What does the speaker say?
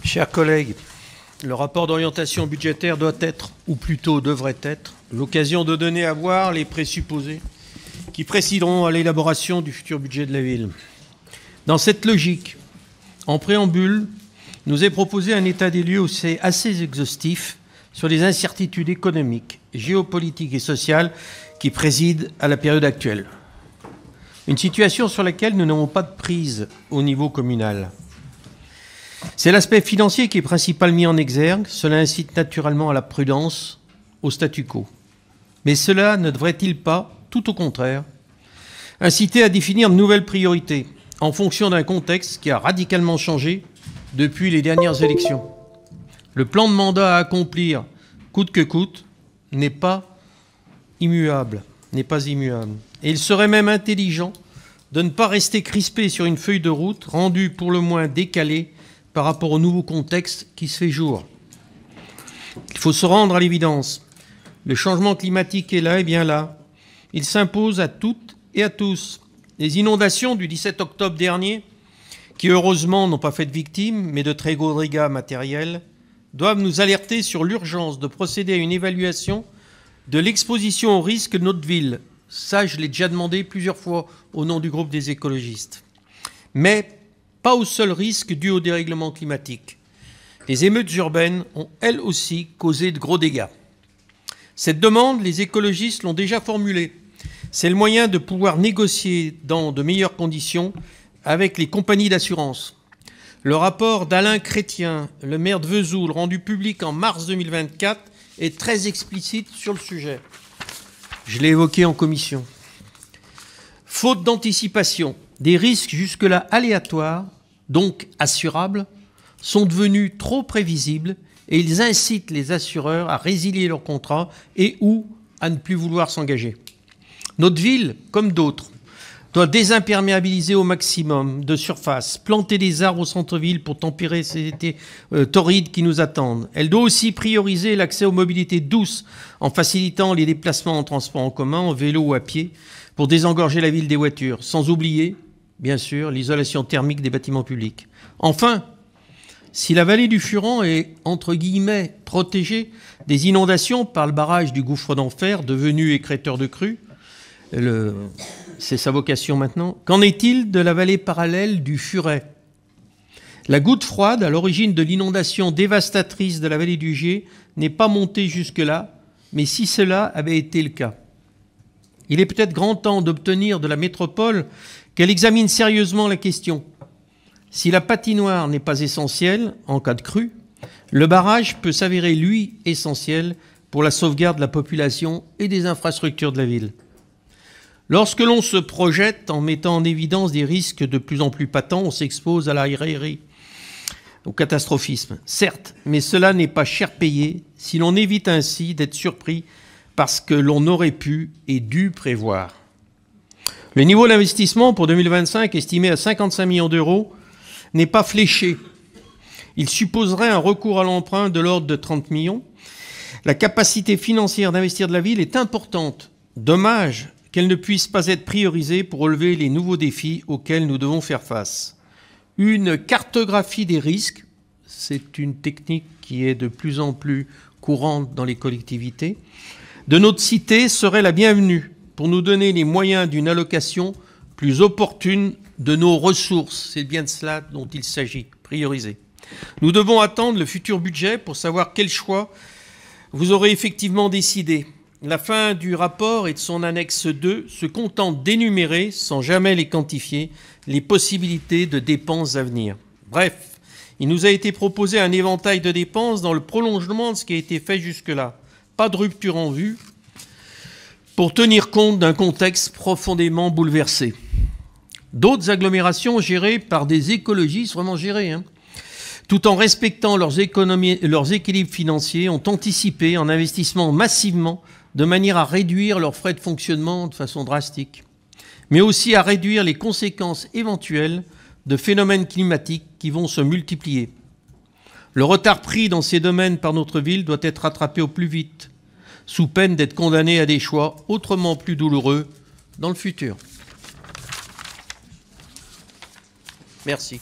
Chers collègues, le rapport d'orientation budgétaire doit être, ou plutôt devrait être, l'occasion de donner à voir les présupposés qui présideront à l'élaboration du futur budget de la ville. Dans cette logique, en préambule, nous est proposé un état des lieux assez exhaustif sur les incertitudes économiques, géopolitiques et sociales qui président à la période actuelle. Une situation sur laquelle nous n'avons pas de prise au niveau communal. C'est l'aspect financier qui est principal mis en exergue. Cela incite naturellement à la prudence, au statu quo. Mais cela ne devrait-il pas, tout au contraire, inciter à définir de nouvelles priorités en fonction d'un contexte qui a radicalement changé depuis les dernières élections. Le plan de mandat à accomplir, coûte que coûte, n'est pas immuable. Et il serait même intelligent de ne pas rester crispé sur une feuille de route rendue pour le moins décalée par rapport au nouveau contexte qui se fait jour. Il faut se rendre à l'évidence. Le changement climatique est là et bien là. Il s'impose à toutes et à tous. Les inondations du 17 octobre dernier, qui heureusement n'ont pas fait de victimes, mais de très gros dégâts matériels, doivent nous alerter sur l'urgence de procéder à une évaluation de l'exposition au risque de notre ville. Ça, je l'ai déjà demandé plusieurs fois au nom du groupe des écologistes. Mais pas au seul risque dû au dérèglement climatique. Les émeutes urbaines ont, elles aussi, causé de gros dégâts. Cette demande, les écologistes l'ont déjà formulée. C'est le moyen de pouvoir négocier dans de meilleures conditions avec les compagnies d'assurance. Le rapport d'Alain Chrétien, le maire de Vesoul, rendu public en mars 2024, est très explicite sur le sujet. Je l'ai évoqué en commission. Faute d'anticipation, des risques jusque-là aléatoires, donc assurables, sont devenus trop prévisibles et ils incitent les assureurs à résilier leurs contrats et ou à ne plus vouloir s'engager. Notre ville, comme d'autres, doit désimperméabiliser au maximum de surface, planter des arbres au centre-ville pour tempérer ces étés torrides qui nous attendent. Elle doit aussi prioriser l'accès aux mobilités douces en facilitant les déplacements en transport en commun, en vélo ou à pied, pour désengorger la ville des voitures, sans oublier, bien sûr, l'isolation thermique des bâtiments publics. Enfin, si la vallée du Furan est, entre guillemets, protégée des inondations par le barrage du gouffre d'enfer, devenu écrêteur de crues, c'est sa vocation maintenant, qu'en est-il de la vallée parallèle du Furet? La goutte froide, à l'origine de l'inondation dévastatrice de la vallée du Gier, n'est pas montée jusque-là, mais si cela avait été le cas. Il est peut-être grand temps d'obtenir de la métropole qu'elle examine sérieusement la question. Si la patinoire n'est pas essentielle en cas de crue, le barrage peut s'avérer, lui, essentiel pour la sauvegarde de la population et des infrastructures de la ville. Lorsque l'on se projette en mettant en évidence des risques de plus en plus patents, on s'expose à la raillerie, au catastrophisme. Certes, mais cela n'est pas cher payé si l'on évite ainsi d'être surpris parce que l'on aurait pu et dû prévoir. Le niveau d'investissement pour 2025, estimé à 55 millions d'euros, n'est pas fléché. Il supposerait un recours à l'emprunt de l'ordre de 30 millions. La capacité financière d'investir de la ville est importante. Dommage qu'elle ne puisse pas être priorisée pour relever les nouveaux défis auxquels nous devons faire face. Une cartographie des risques, c'est une technique qui est de plus en plus courante dans les collectivités, de notre cité serait la bienvenue pour nous donner les moyens d'une allocation plus opportune de nos ressources. C'est bien de cela dont il s'agit, prioriser. Nous devons attendre le futur budget pour savoir quel choix vous aurez effectivement décidé. La fin du rapport et de son annexe 2 se contente d'énumérer, sans jamais les quantifier, les possibilités de dépenses à venir. Bref, il nous a été proposé un éventail de dépenses dans le prolongement de ce qui a été fait jusque-là. Pas de rupture en vue pour tenir compte d'un contexte profondément bouleversé. D'autres agglomérations gérées par des écologistes, vraiment gérées, tout en respectant leurs équilibres financiers, ont anticipé en investissement massivement de manière à réduire leurs frais de fonctionnement de façon drastique, mais aussi à réduire les conséquences éventuelles de phénomènes climatiques qui vont se multiplier. Le retard pris dans ces domaines par notre ville doit être rattrapé au plus vite, sous peine d'être condamné à des choix autrement plus douloureux dans le futur. Merci.